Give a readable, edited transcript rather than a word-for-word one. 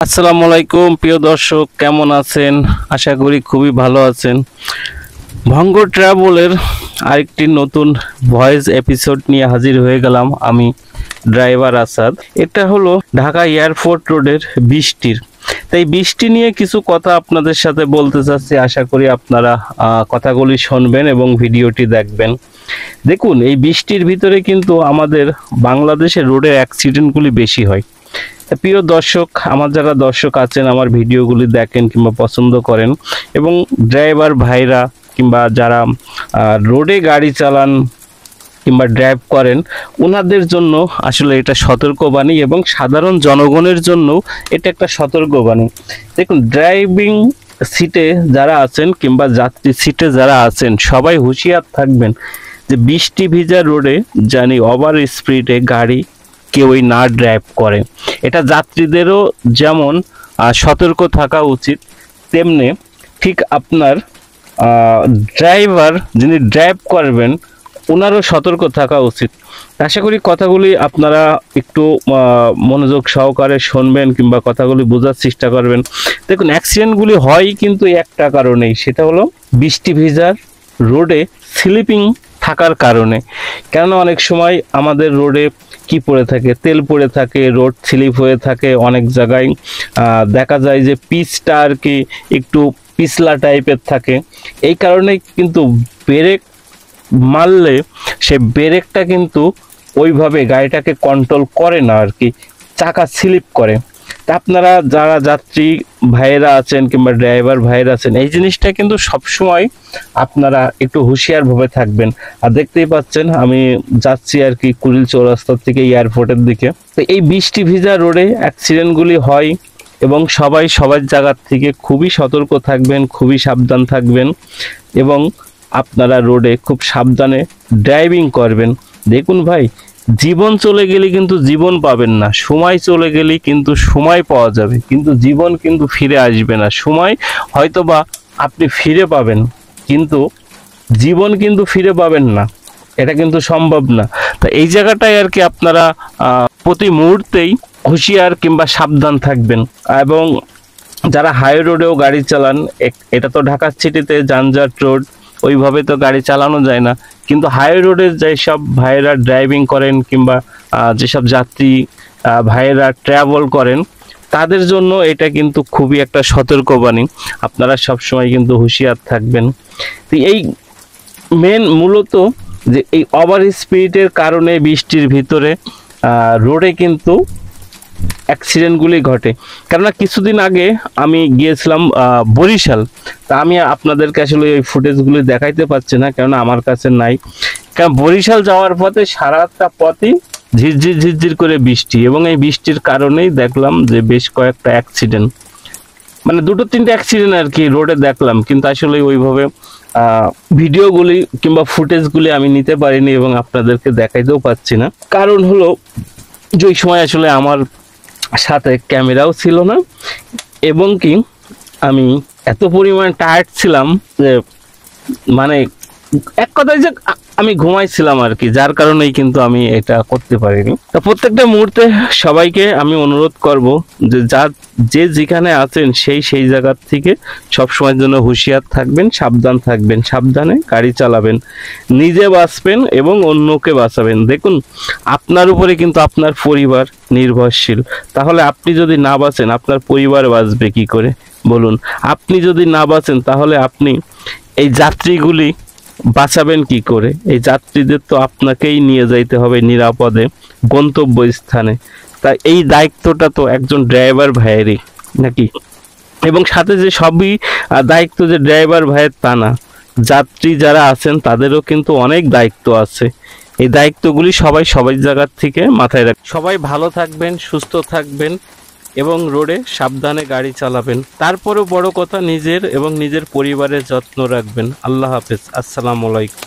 আসসালামু আলাইকুম প্রিয় দর্শক, কেমন আছেন? আশা করি খুবই ভালো আছেন। ভঙ্গ ট্রাভেলের আরেকটি নতুন ভয়েস এপিসোড নিয়ে হাজির হয়ে গেলাম আমি, ড্রাইভার আসাদ। এটা হলো ঢাকা এয়ারপোর্ট রোডের বৃষ্টির, তাই বৃষ্টি নিয়ে কিছু কথা আপনাদের সাথে বলতে চাচ্ছি। আশা করি আপনারা কথাগুলি শুনবেন এবং ভিডিওটি দেখবেন। দেখুন, এই বৃষ্টির ভিতরে কিন্তু আমাদের বাংলাদেশের রোডের অ্যাক্সিডেন্টগুলি বেশি হয়। প্রিয় দর্শক, আমার যারা দর্শক আছেন, আমার ভিডিওগুলি দেখেন কিংবা পছন্দ করেন, এবং ড্রাইভার ভাইরা কিংবা যারা রোডে গাড়ি চালান কিংবা ড্রাইভ করেন, ওনাদের জন্য আসলে এটা সতর্কবাণী এবং সাধারণ জনগণের জন্য এটা একটা সতর্কবাণী। দেখুন, ড্রাইভিং সিটে যারা আছেন কিংবা যাত্রী সিটে যারা আছেন, সবাই হুঁশিয়ার থাকবেন যে বৃষ্টি ভিজা রোডে জানি ওভার স্পিডে গাড়ি কেউই না ড্রাইভ করে। এটা যাত্রীদেরও যেমন সতর্ক থাকা উচিত, তেমনি ঠিক আপনার ড্রাইভার যিনি ড্রাইভ করবেন ওনারও সতর্ক থাকা উচিত। আশা করি কথাগুলি আপনারা একটু মনোযোগ সহকারে শুনবেন কিংবা কথাগুলি বোঝার চেষ্টা করবেন। দেখুন, অ্যাক্সিডেন্টগুলি হয় কিন্তু একটা কারণেই, সেটা হলো বৃষ্টি ভিজার রোডে স্লিপিং থাকার কারণে। কেননা অনেক সময় আমাদের রোডে কি পড়ে থাকে, তেল পড়ে থাকে, রোড স্লিপ হয়ে থাকে, অনেক জায়গায় দেখা যায় যে পিচটা আর কি একটু পিছলা টাইপের থাকে। এই কারণে কিন্তু ব্রেক মারলে সে ব্রেকটা কিন্তু ওইভাবে গাড়িটাকে কন্ট্রোল করে না আর কি, চাকা স্লিপ করে। তা আপনারা যারা যাত্রী ভাইয়েরা আছেন কিংবা ড্রাইভার ভাইয়েরা আছেন, এই জিনিসটা কিন্তু সবসময় আপনারা একটু হুঁশিয়ারভাবে থাকবেন। আর দেখতেই পাচ্ছেন আমি যাচ্ছি আর কি কুড়িল চৌরাস্তা থেকে এয়ারপোর্টের দিকে। তো এই বৃষ্টি ভিজা রোডে অ্যাক্সিডেন্টগুলি হয় এবং সবাই সবার জায়গার থেকে খুবই সতর্ক থাকবেন, খুবই সাবধান থাকবেন এবং আপনারা রোডে খুব সাবধানে ড্রাইভিং করবেন। দেখুন ভাই, জীবন চলে গেলে কিন্তু জীবন পাবেন না, সময় চলে গেলে কিন্তু সময় পাওয়া যাবে, কিন্তু জীবন কিন্তু ফিরে আসবে না। সময় হয়তোবা আপনি ফিরে পাবেন, কিন্তু জীবন কিন্তু ফিরে পাবেন না, এটা কিন্তু সম্ভব না। তা এই জায়গাটায় আর কি আপনারা প্রতি মুহূর্তেই হুঁশিয়ার কিংবা সাবধান থাকবেন। এবং যারা হাই রোডেও গাড়ি চালান, এটা তো ঢাকা সিটিতে যানজট রোড, ওইভাবে তো গাড়ি চালানো যায় না, কিন্তু হাই রোডের যেসব ভাইয়েরা ড্রাইভিং করেন কিংবা যেসব যাত্রী ভাইয়েরা ট্রাভেল করেন, তাদের জন্য এটা কিন্তু খুবই একটা সতর্কবাণী। আপনারা সবসময় কিন্তু হুঁশিয়ার থাকবেন। তো এই মূলত যে এই ওভার স্পিডের কারণে বৃষ্টির ভিতরে রোডে কিন্তু অ্যাক্সিডেন্টগুলি ঘটে। কেননা কিছুদিন আগে আমি গিয়েছিলাম বরিশাল, তা আমি আপনাদেরকে আসলে ওই ফুটেজগুলি দেখাইতে পারছি না, কেননা আমার কাছে নাই। কারণ বরিশাল যাওয়ার পথে সারাটা পথই ঝিরঝির ঝিরঝির করে বৃষ্টি, এবং এই বৃষ্টির কারণেই দেখলাম যে বেশ কয়েকটা অ্যাক্সিডেন্ট, মানে দুটো তিনটে অ্যাক্সিডেন্ট আর কি রোডে দেখলাম, কিন্তু আসলে ওইভাবে ভিডিওগুলি কিংবা ফুটেজগুলি আমি নিতে পারিনি এবং আপনাদেরকে দেখাইতেও পাচ্ছি না। কারণ হলো যে ওই সময় আসলে আমার সাথে ক্যামেরাও ছিল না, এবং কি আমি এত পরিমাণ টায়ার্ড ছিলাম যে মানে এক কথায় যে আমি ঘুমাইছিলাম আর কি, যার কারণেই কিন্তু আমি এটা করতে পারিনি। তো প্রত্যেকটা মুহূর্তে সবাইকে আমি অনুরোধ করব যে যে যেখানে আছেন সেই জায়গার থেকে সবসময়ের জন্য হুঁশিয়ার থাকবেন, সাবধান থাকবেন, সাবধানে গাড়ি চালাবেন, নিজে বাঁচবেন এবং অন্যকে বাঁচাবেন। দেখুন, আপনার উপরে কিন্তু আপনার পরিবার নির্ভরশীল। তাহলে আপনি যদি না বাঁচেন, আপনার পরিবার বাঁচবে কি করে বলুন? আপনি যদি না বাঁচেন, তাহলে আপনি এই যাত্রীগুলি বাঁচাবেন কি করে? এই যাত্রীদের তো আপনাকেই নিয়ে যাইতে হবে নিরাপদে গন্তব্যস্থানে। তা এই দায়িত্বটা তো একজন ড্রাইভার ভাইয়েরই নাকি? এবং সাথে যে সবই দায়িত্ব যে ড্রাইভার ভাইয়ের তা না, যাত্রী যারা আছেন তাদেরও কিন্তু অনেক দায়িত্ব আছে। এই দায়িত্বগুলি সবাই সবার জায়গার থেকে মাথায় রাখবেন। সবাই ভালো থাকবেন, সুস্থ থাকবেন এবং রোডে সাবধানে গাড়ি চালাবেন। তারপরেও বড় কথা, নিজের এবং নিজের পরিবারের যত্ন রাখবেন। আল্লাহ হাফেজ, আসসালামু আলাইকুম।